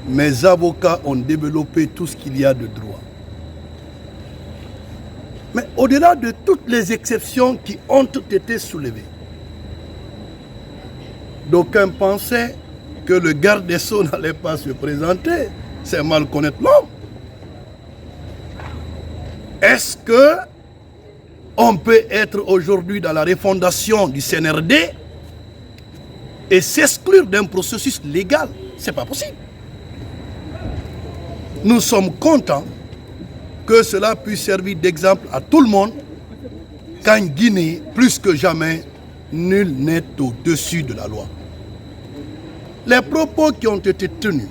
mes avocats ont développé tout ce qu'il y a de droit. Mais au-delà de toutes les exceptions qui ont été soulevées, d'aucuns pensaient que le garde des Sceaux n'allait pas se présenter. C'est mal connaître l'homme. Est-ce que on peut être aujourd'hui dans la refondation du CNRD et s'exclure d'un processus légal? Ce n'est pas possible. Nous sommes contents que cela puisse servir d'exemple à tout le monde qu'en Guinée, plus que jamais, nul n'est au-dessus de la loi. Les propos qui ont été tenus,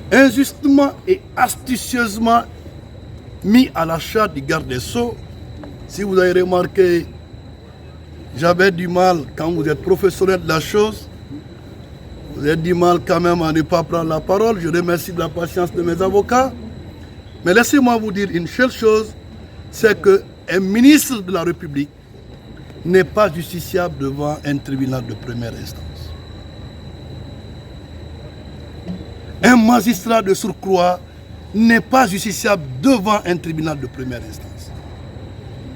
injustement et astucieusement mis à la charge du garde des Sceaux, si vous avez remarqué, j'avais du mal, quand vous êtes professionnel de la chose, vous avez du mal quand même à ne pas prendre la parole. Je remercie de la patience de mes avocats. Mais laissez-moi vous dire une seule chose, c'est qu'un ministre de la République n'est pas justiciable devant un tribunal de première instance. Un magistrat de surcroît n'est pas justiciable devant un tribunal de première instance.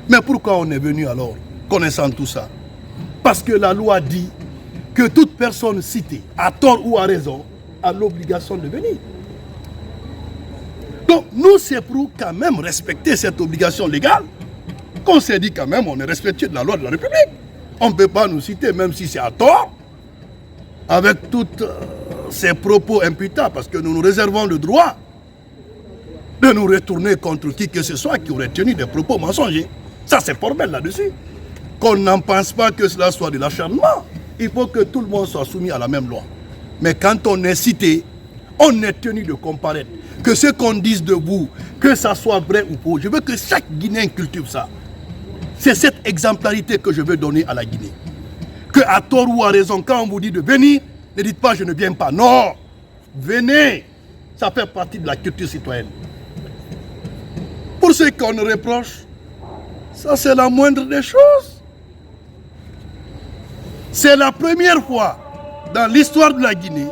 Mais pourquoi on est venu alors, connaissant tout ça? Parce que la loi dit que toute personne citée, à tort ou à raison, a l'obligation de venir. Donc nous, c'est pour quand même respecter cette obligation légale qu'on s'est dit quand même on est respectueux de la loi de la République. On ne peut pas nous citer, même si c'est à tort, avec toutes ces propos imputables, parce que nous nous réservons le droit de nous retourner contre qui que ce soit qui aurait tenu des propos mensongers. Ça, c'est formel là-dessus. Qu'on n'en pense pas que cela soit de l'acharnement. Il faut que tout le monde soit soumis à la même loi. Mais quand on est cité, on est tenu de comparaître. Que ce qu'on dise de vous, que ça soit vrai ou faux, je veux que chaque Guinéen cultive ça. C'est cette exemplarité que je veux donner à la Guinée. Que à tort ou à raison, quand on vous dit de venir, ne dites pas je ne viens pas. Non, venez. Ça fait partie de la culture citoyenne. Pour ceux qu'on nous reproche, ça c'est la moindre des choses. C'est la première fois dans l'histoire de la Guinée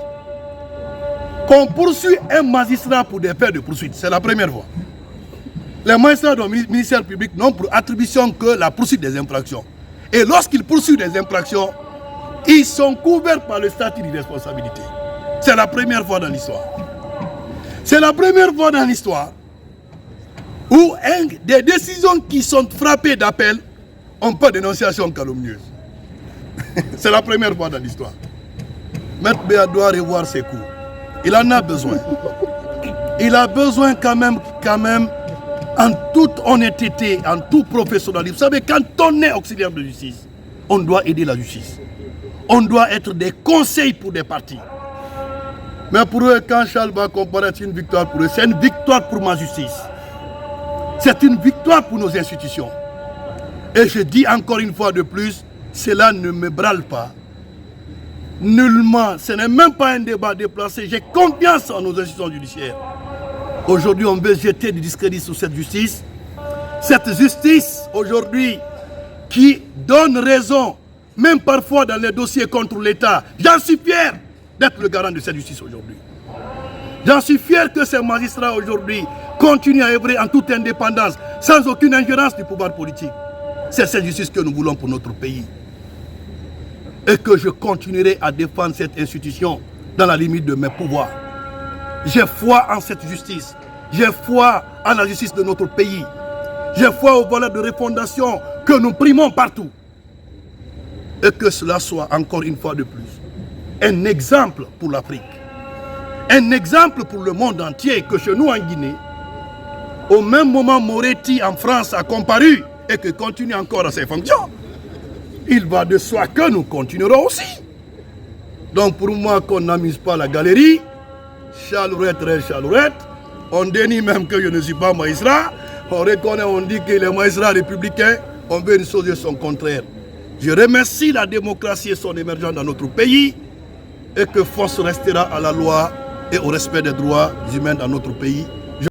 qu'on poursuit un magistrat pour des faits de poursuite. C'est la première fois. Les magistrats du ministère public n'ont pour attribution que la poursuite des infractions. Et lorsqu'ils poursuivent des infractions, ils sont couverts par le statut d'irresponsabilité. C'est la première fois dans l'histoire. C'est la première fois dans l'histoire où des décisions qui sont frappées d'appel ont pas de dénonciation calomnieuse. C'est la première fois dans l'histoire. Maître Béat doit revoir ses cours. Il en a besoin. Il a besoin quand même, en toute honnêteté, en tout professionnalisme. Vous savez, quand on est auxiliaire de justice, on doit aider la justice. On doit être des conseils pour des partis. Mais pour eux, quand Charles va comparaître, c'est une victoire pour eux. C'est une victoire pour ma justice. C'est une victoire pour nos institutions. Et je dis encore une fois de plus, cela ne me brale pas. Nullement, ce n'est même pas un débat déplacé. J'ai confiance en nos institutions judiciaires. Aujourd'hui, on veut jeter du discrédit sur cette justice. Cette justice, aujourd'hui, qui donne raison, même parfois dans les dossiers contre l'État. J'en suis fier d'être le garant de cette justice aujourd'hui. J'en suis fier que ces magistrats aujourd'hui continuent à œuvrer en toute indépendance, sans aucune ingérence du pouvoir politique. C'est cette justice que nous voulons pour notre pays. Et que je continuerai à défendre cette institution dans la limite de mes pouvoirs. J'ai foi en cette justice. J'ai foi en la justice de notre pays. J'ai foi aux valeurs de refondation que nous primons partout. Et que cela soit encore une fois de plus un exemple pour l'Afrique. Un exemple pour le monde entier que chez nous en Guinée, au même moment Moretti en France a comparu et que continue encore à ses fonctions. Il va de soi que nous continuerons aussi. Donc pour moi, qu'on n'amuse pas la galerie, Chalourette, Chalourette, on dénie même que je ne suis pas magistrat, on reconnaît, on dit que les magistrats républicains, on veut une chose et son contraire. Je remercie la démocratie et son émergence dans notre pays et que force restera à la loi et au respect des droits humains dans notre pays.